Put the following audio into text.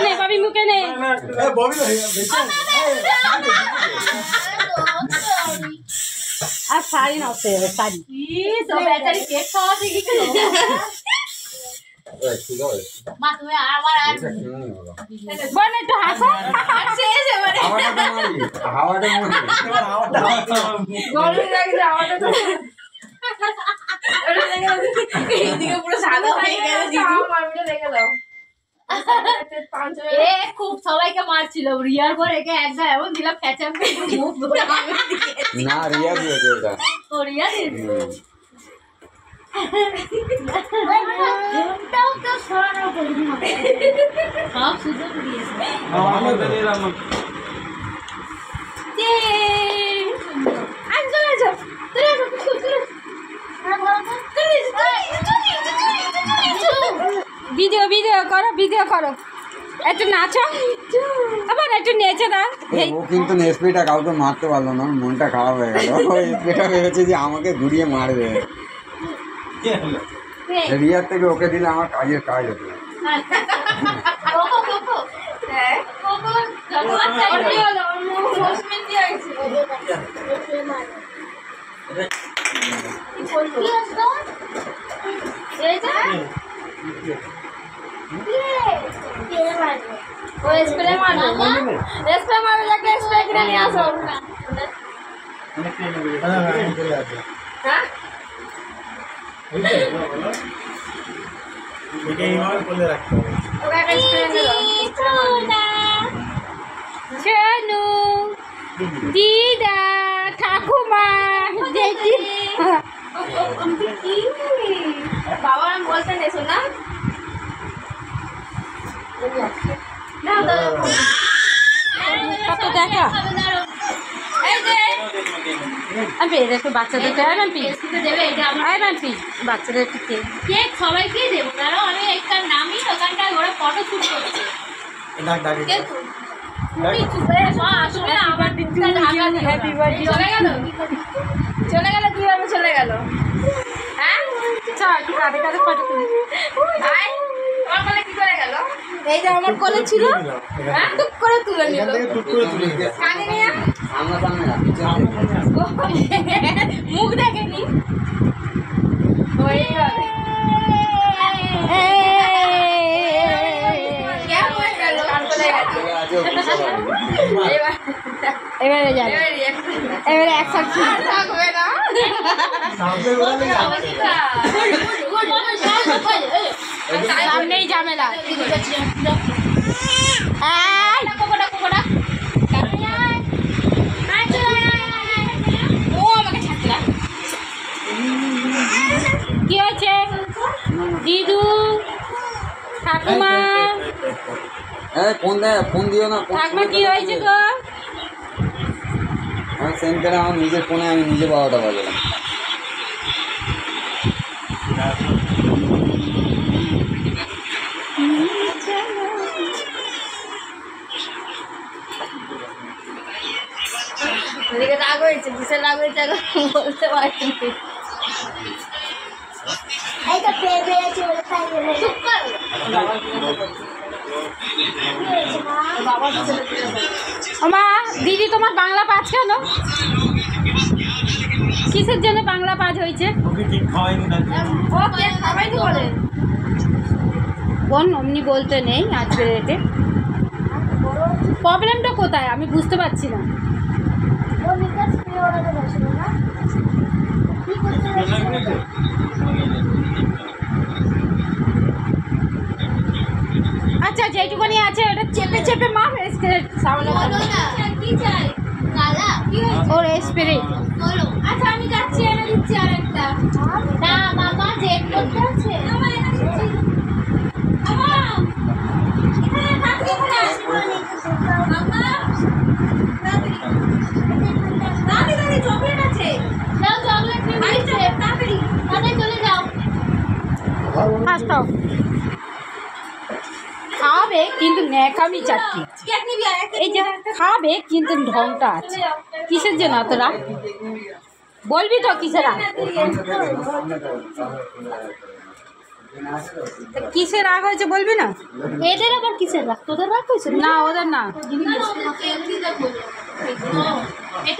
নে বাবি মুখে নে আর শাড়ি নষ্ট হয়ে যাবে শাড়ি কেক খাওয়া শিখেছে বোন একটু হাসো খুব সবাইকে মারছিল রিয়ার পর একে একদম এমন দিলাম ফ্যাচাম না রিয়া দিয়েছে ওটা ও রিয়া সব সুযোগ দিয়েছে ভিডিও ভিডিও করো ভিডিও করো একটু নাচো আবার একটু নেচে দাও ও কিন্তু এসপিটা কাউকে মারতে পারলো না মনটা খারাপ হয়ে গেল এসপিটা ভেবেছে যে আমাকে ঘুরিয়ে মারবে রিয়ার থেকে ওকে দিলে আমার কাজের কাজ হতো স্প্রে মারো যাকে স্প্রে কিনে নিয়ে আসো সোনু দিদা ঠাকুমা দেখি বাবা আমি বলতে নেছো না কত দেখা আমি একটু বাচ্চাদের বাচ্চাদের একটু কেক সবাইকে দেবো কারণ আমি একটা নামি ওখানটায় ওরা ফটো শুট করছে চলে গেল কিভাবে চলে গেল হ্যাঁ একটু কাঁধে কাঁধে ফটো তুলি আমার কোলে কি করে গেল এই যে আমার কোলে ছিল হ্যাঁ টুক করে তুলে নিল কানে নিয়ে মুখ দেখেনি এবারে যাবে এবারে একসাথে থাকবে না সামনেই ঝামেলা কি হয়েছে দিদু ঠাকুমা ফোন দিও না ঠাকুমা কি হয়েছে গো আমি সেন্ড করে আমার নিজের ফোনে আমি নিজে বাবাটা বাজালাম রাগ হয়েছে বিশাল রাগ হয়েছে বলতে পারিনি মা দিদি তোমার বাংলা পাঁচ কেন কিসের জন্য বাংলা পাঁচ হয়েছে বোন অমনি বলতে নেই আজকের রেটে প্রবলেমটা কোথায় আমি বুঝতে পারছি না আচ্ছা যেটুকুনি আছে ওটা চেপে চেপে মাপ ওর স্প্রে আচ্ছা আমি যাচ্ছি এনে দিচ্ছি আর একটা না মামা জেট করতে আছে খাওয়াবে কিন্তু ন্যাকামি চাকরি এই যে খাওয়াবে কিন্তু ঢংটা আছে কিসের জন্য তোরা বলবি তো কিসের কিসের রাগ হয়েছে বলবি না? এদের আবার কিসের রাগ? তোদের রাগ হয়েছে? না ওদের না। একটু